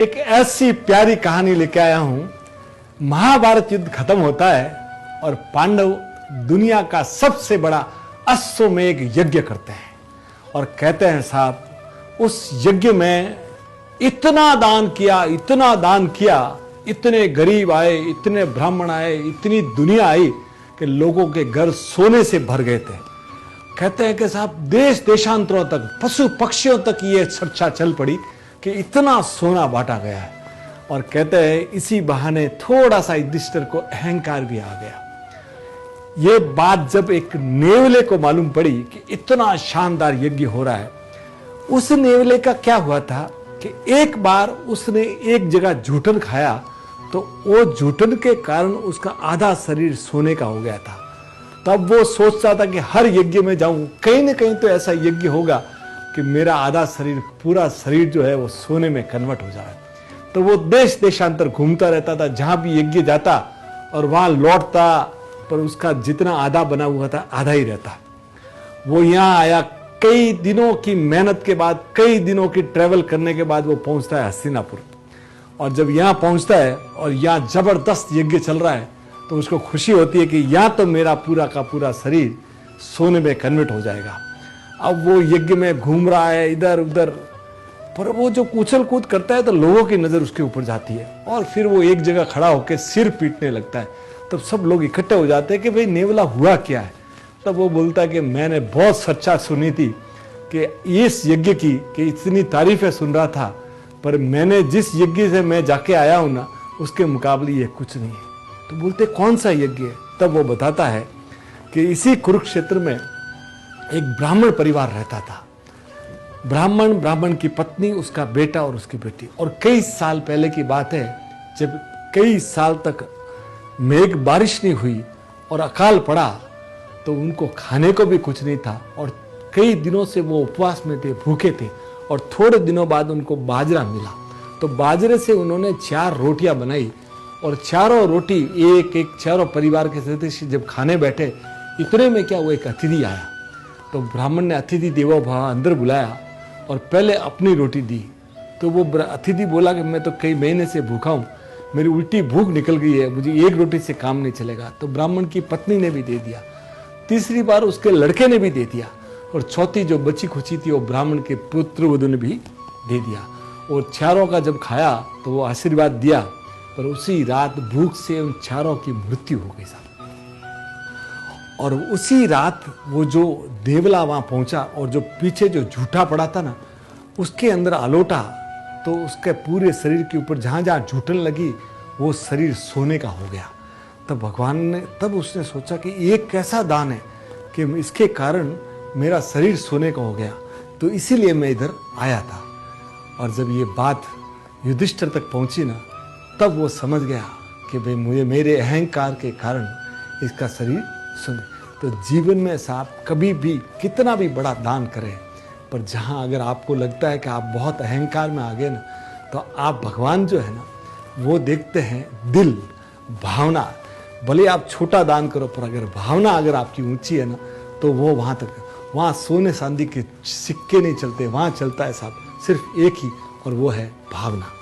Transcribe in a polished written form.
एक ऐसी प्यारी कहानी लेके आया हूं। महाभारत युद्ध खत्म होता है और पांडव दुनिया का सबसे बड़ा अश्वमेध यज्ञ करते हैं और कहते हैं साहब उस यज्ञ में इतना दान किया, इतना दान किया, इतने गरीब आए, इतने ब्राह्मण आए, इतनी दुनिया आई कि लोगों के घर सोने से भर गए थे। कहते हैं कि साहब देश देशांतरों तक, पशु पक्षियों तक ये चर्चा चल पड़ी कि इतना सोना बांटा गया है। और कहते हैं इसी बहाने थोड़ा सा युधिष्ठिर को अहंकार भी आ गया। ये बात जब एक नेवले को मालूम पड़ी कि इतना शानदार यज्ञ हो रहा है, उस नेवले का क्या हुआ था कि एक बार उसने एक जगह जूठन खाया तो वो जूठन के कारण उसका आधा शरीर सोने का हो गया था। तब वो सोचता था कि हर यज्ञ में जाऊं, कहीं ना कहीं तो ऐसा यज्ञ होगा कि मेरा आधा शरीर, पूरा शरीर जो है वो सोने में कन्वर्ट हो जाए। तो वो देश देशांतर घूमता रहता था, जहां भी यज्ञ जाता और वहां लौटता, पर उसका जितना आधा बना हुआ था आधा ही रहता। वो यहाँ आया, कई दिनों की मेहनत के बाद, कई दिनों की ट्रेवल करने के बाद वो पहुंचता है हस्तिनापुर। और जब यहाँ पहुंचता है और यहाँ जबरदस्त यज्ञ चल रहा है तो उसको खुशी होती है कि यहाँ तो मेरा पूरा का पूरा शरीर सोने में कन्वर्ट हो जाएगा। अब वो यज्ञ में घूम रहा है इधर उधर, पर वो जो उछल कूद करता है तो लोगों की नजर उसके ऊपर जाती है और फिर वो एक जगह खड़ा होकर सिर पीटने लगता है। तब सब लोग इकट्ठे हो जाते हैं कि भाई नेवला हुआ क्या है। तब वो बोलता है कि मैंने बहुत सच्चा सुनी थी कि इस यज्ञ की कि इतनी तारीफें सुन रहा था, पर मैंने जिस यज्ञ से मैं जाके आया हूं ना उसके मुकाबले ये कुछ नहीं है। तो बोलते कौन सा यज्ञ है? तब वो बताता है कि इसी कुरुक्षेत्र में एक ब्राह्मण परिवार रहता था। ब्राह्मण की पत्नी, उसका बेटा और उसकी बेटी। और कई साल पहले की बात है जब कई साल तक मेघ बारिश नहीं हुई और अकाल पड़ा तो उनको खाने को भी कुछ नहीं था और कई दिनों से वो उपवास में थे, भूखे थे। और थोड़े दिनों बाद उनको बाजरा मिला तो बाजरे से उन्होंने 4 रोटियां बनाई और चारों रोटी एक चारों परिवार के सदस्य जब खाने बैठे, इतने में क्या वो एक अतिथि आया। तो ब्राह्मण ने अतिथि देवो भव अंदर बुलाया और पहले अपनी रोटी दी। तो वो अतिथि बोला कि मैं तो कई महीने से भूखा हूँ, मेरी उल्टी भूख निकल गई है, मुझे एक रोटी से काम नहीं चलेगा। तो ब्राह्मण की पत्नी ने भी दे दिया, तीसरी बार उसके लड़के ने भी दे दिया और चौथी जो बची खुची थी वो ब्राह्मण के पुत्र वधू ने भी दे दिया। और चारों का जब खाया तो वो आशीर्वाद दिया, पर उसी रात भूख से उन चारों की मृत्यु हो गई साहब। और उसी रात वो जो देवला वहां पहुंचा और जो पीछे जो झूठा पड़ा था ना उसके अंदर आलोटा, तो उसके पूरे शरीर के ऊपर जहां जहां झूठन लगी वो शरीर सोने का हो गया। तब भगवान ने, तब उसने सोचा कि ये कैसा दान है कि इसके कारण मेरा शरीर सोने का हो गया, तो इसीलिए मैं इधर आया था। और जब ये बात युधिष्ठिर तक पहुंची ना तब वो समझ गया कि भाई मुझे मेरे अहंकार के कारण इसका शरीर सुने। तो जीवन में साहब कभी भी कितना भी बड़ा दान करें, पर जहाँ अगर आपको लगता है कि आप बहुत अहंकार में आ गए ना तो आप भगवान जो है ना वो देखते हैं दिल, भावना। भले आप छोटा दान करो पर अगर भावना अगर आपकी ऊंची है ना तो वो वहाँ तक, वहाँ सोने चांदी के सिक्के नहीं चलते, वहाँ चलता है साहब सिर्फ एक ही, और वो है भावना।